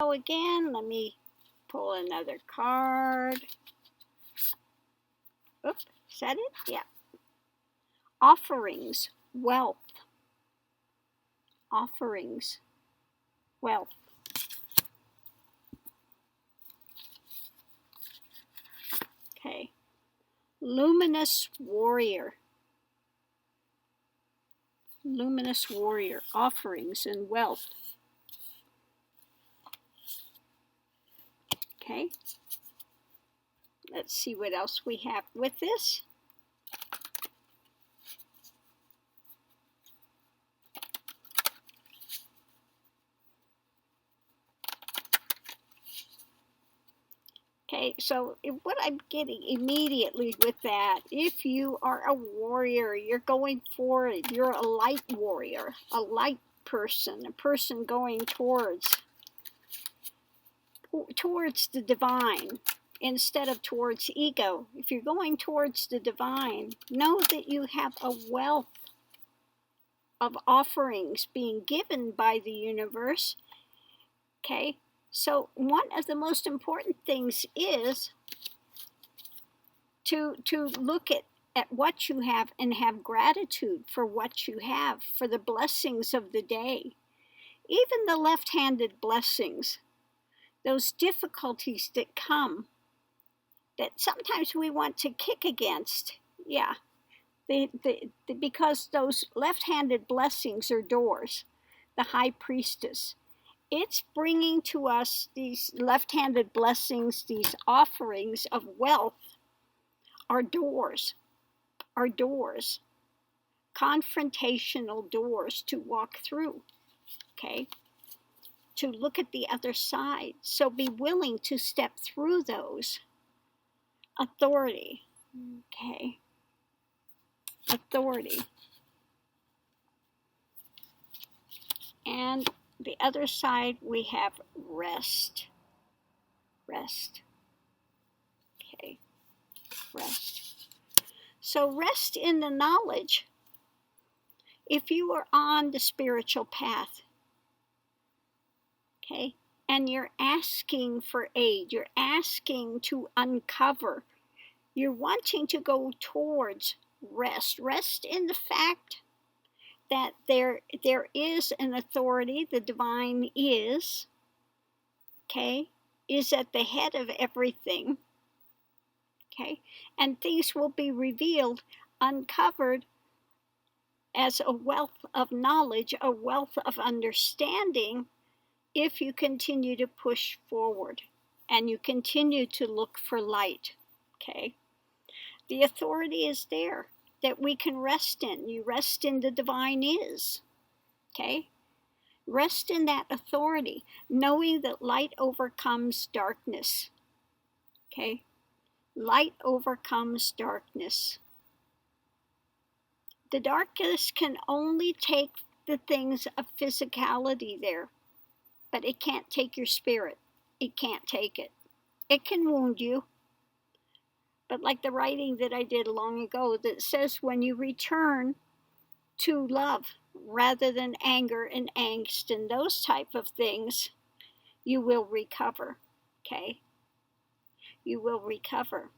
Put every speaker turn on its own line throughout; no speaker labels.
So again, let me pull another card. Oops, is that it? Yeah. Offerings, wealth. Offerings, wealth. Okay. Luminous warrior. Luminous warrior, offerings and wealth. Okay. Let's see what else we have with this. Okay, so what I'm getting immediately with that, if you are a warrior, you're going forward, you're a light warrior, a light person, a person going towards the divine instead of towards ego. If you're going towards the divine, know that you have a wealth of offerings being given by the universe. Okay, so one of the most important things is to look at what you have and have gratitude for what you have, for the blessings of the day. Even the left-handed blessings, those difficulties that come, that sometimes we want to kick against. Yeah, because those left-handed blessings are doors. The high priestess, it's bringing to us these left-handed blessings, these offerings of wealth, are doors, confrontational doors to walk through, okay, to look at the other side. So be willing to step through those. Authority, okay, authority. And the other side, we have rest. Rest. Okay, rest. So rest in the knowledge. If you are on the spiritual path, okay, and you're asking for aid, you're asking to uncover, you're wanting to go towards rest. Rest in the fact that there is an authority, the divine is, okay, is at the head of everything, okay, and things will be revealed, uncovered as a wealth of knowledge, a wealth of understanding, if you continue to push forward and you continue to look for light, okay? The authority is there that we can rest in. You rest in the divine is, okay? Rest in that authority, knowing that light overcomes darkness, okay? Light overcomes darkness. The darkness can only take the things of physicality there, but it can't take your spirit. It can't take it. It can wound you. But like the writing that I did long ago that says when you return to love rather than anger and angst and those type of things, you will recover, okay? You will recover.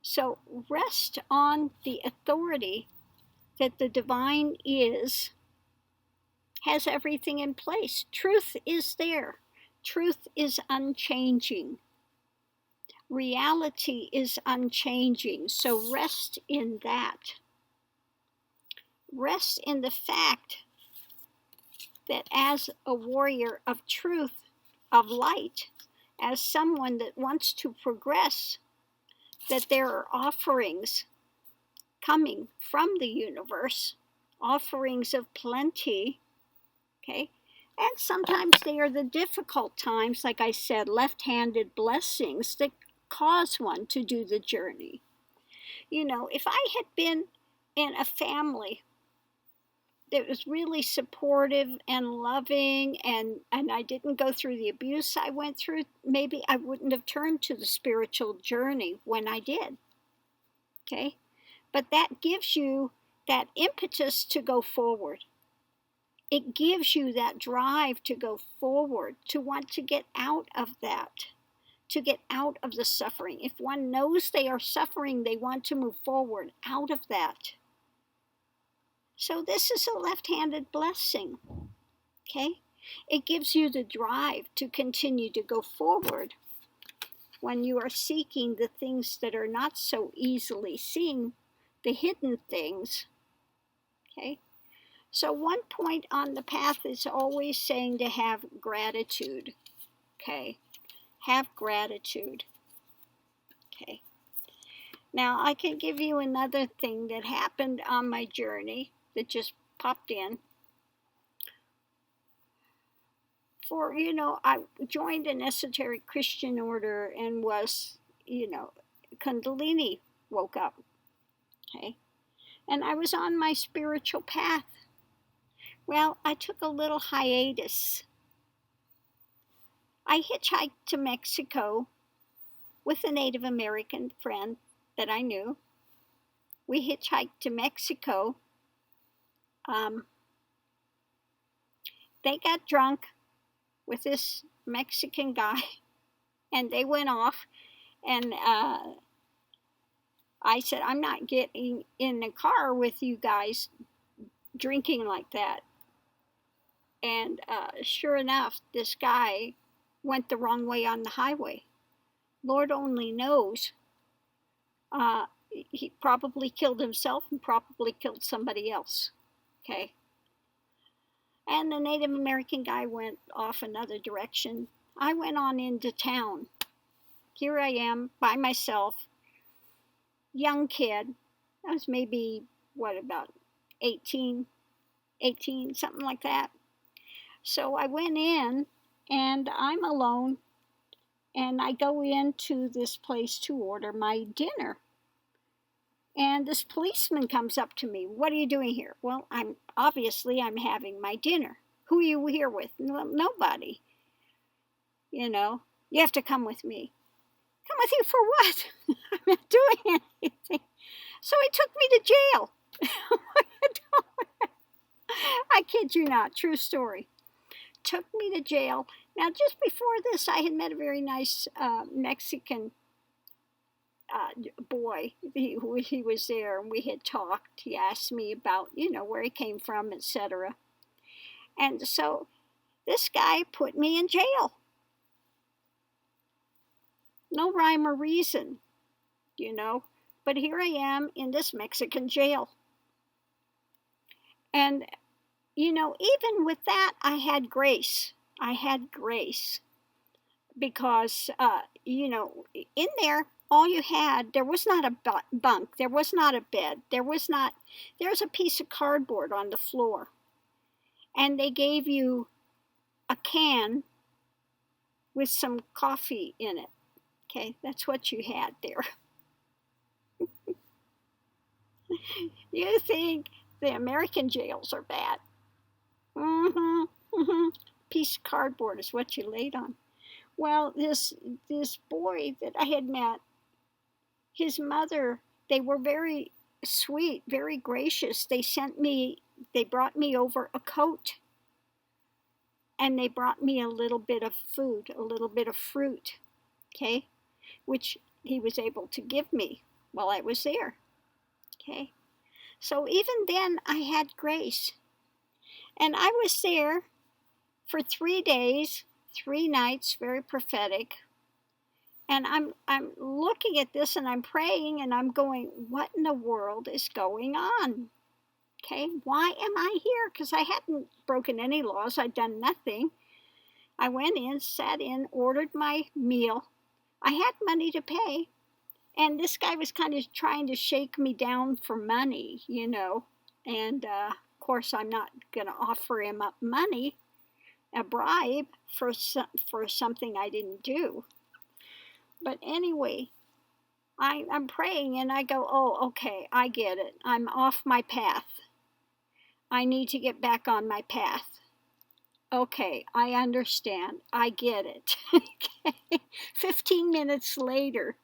So rest on the authority that the divine is, has everything in place. Truth is there. Truth is unchanging. Reality is unchanging. So rest in that. Rest in the fact that as a warrior of truth, of light, as someone that wants to progress, that there are offerings coming from the universe, offerings of plenty, okay? And sometimes they are the difficult times, like I said, left-handed blessings that cause one to do the journey. You know, if I had been in a family that was really supportive and loving, and I didn't go through the abuse I went through, maybe I wouldn't have turned to the spiritual journey when I did, okay? But that gives you that impetus to go forward, it gives you that drive to go forward, to want to get out of that, to get out of the suffering. If one knows they are suffering, they want to move forward out of that. So this is a left-handed blessing, okay? It gives you the drive to continue to go forward when you are seeking the things that are not so easily seen, the hidden things, okay? So one point on the path is always saying to have gratitude, okay? Have gratitude, okay? Now I can give you another thing that happened on my journey that just popped in. For, I joined an esoteric Christian order and was, Kundalini woke up, okay? And I was on my spiritual path. Well, I took a little hiatus. I hitchhiked to Mexico with a Native American friend that I knew. We hitchhiked to Mexico. They got drunk with this Mexican guy, and they went off, and I said, I'm not getting in the car with you guys drinking like that. And sure enough, this guy went the wrong way on the highway. Lord only knows. He probably killed himself and probably killed somebody else, okay? And the Native American guy went off another direction. I went on into town. Here I am by myself, young kid. I was maybe, about 18, something like that. So I went in, and I'm alone, and I go into this place to order my dinner. And this policeman comes up to me. What are you doing here? Well, I'm having my dinner. Who are you here with? Nobody. You have to come with me. Come with you for what? I'm not doing anything. So he took me to jail. I kid you not, true story. Took me to jail. Now, just before this, I had met a very nice Mexican boy. He was there, and we had talked. He asked me about, where he came from, etc. And so this guy put me in jail. No rhyme or reason, but here I am in this Mexican jail. And, even with that, I had grace. Because, in there, all you had, there was not a bunk, there was not a bed, there was a piece of cardboard on the floor. And they gave you a can with some coffee in it. Okay, that's what you had there. You think the American jails are bad? Piece of cardboard is what you laid on. Well, this boy that I had met, his mother, they were very sweet, very gracious. They brought me over a coat, and they brought me a little bit of food, a little bit of fruit, okay, which he was able to give me while I was there, okay. So even then, I had grace. And I was there for 3 days, 3 nights, very prophetic. And I'm looking at this, and I'm praying, and I'm going, what in the world is going on? Okay, why am I here? Because I hadn't broken any laws. I'd done nothing. I went in, sat in, ordered my meal. I had money to pay. And this guy was kind of trying to shake me down for money, And, of course, I'm not going to offer him up money, a bribe, for something I didn't do. But anyway, I'm praying, and I go, oh, okay, I get it. I'm off my path. I need to get back on my path. Okay, I understand. I get it. Okay. 15 minutes later,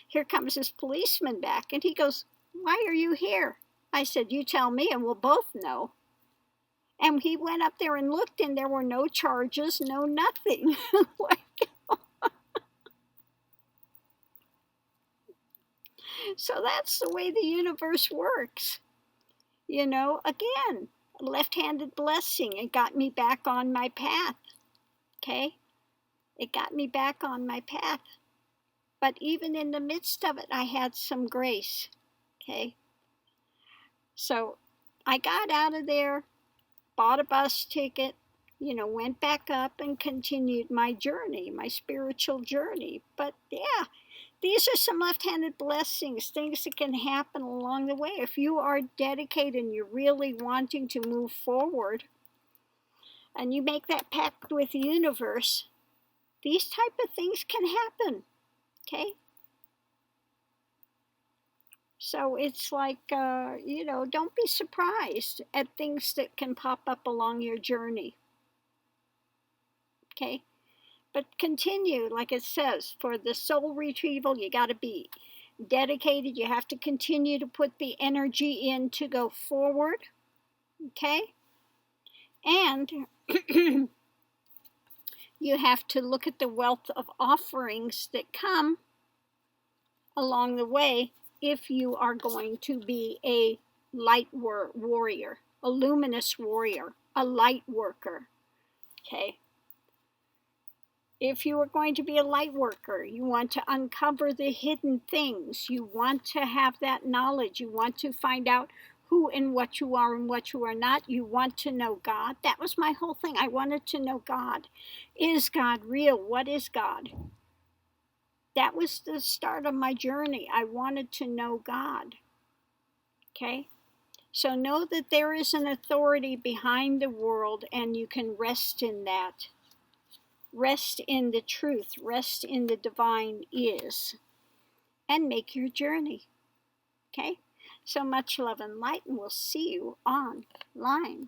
here comes this policeman back, and he goes, why are you here? I said, you tell me, and we'll both know. And he went up there and looked, and there were no charges, no nothing. So that's the way the universe works. You know, again, left-handed blessing. It got me back on my path. Okay? It got me back on my path. But even in the midst of it, I had some grace. Okay? So I got out of there, bought a bus ticket, went back up and continued my journey, my spiritual journey. But yeah, these are some left-handed blessings, things that can happen along the way. If you are dedicated and you're really wanting to move forward, and you make that pact with the universe, these type of things can happen, okay? So it's like, don't be surprised at things that can pop up along your journey, okay? But continue, like it says, for the soul retrieval, you got to be dedicated. You have to continue to put the energy in to go forward, okay? And you have to look at the wealth of offerings that come along the way if you are going to be a light warrior, a luminous warrior, a light worker, okay? If you are going to be a light worker, you want to uncover the hidden things. You want to have that knowledge. You want to find out who and what you are and what you are not. You want to know God. That was my whole thing. I wanted to know God. Is God real? What is God? That was the start of my journey. I wanted to know God. Okay? So know that there is an authority behind the world, and you can rest in that. Rest in the truth, rest in the divine is, and make your journey. Okay? So much love and light, and we'll see you online.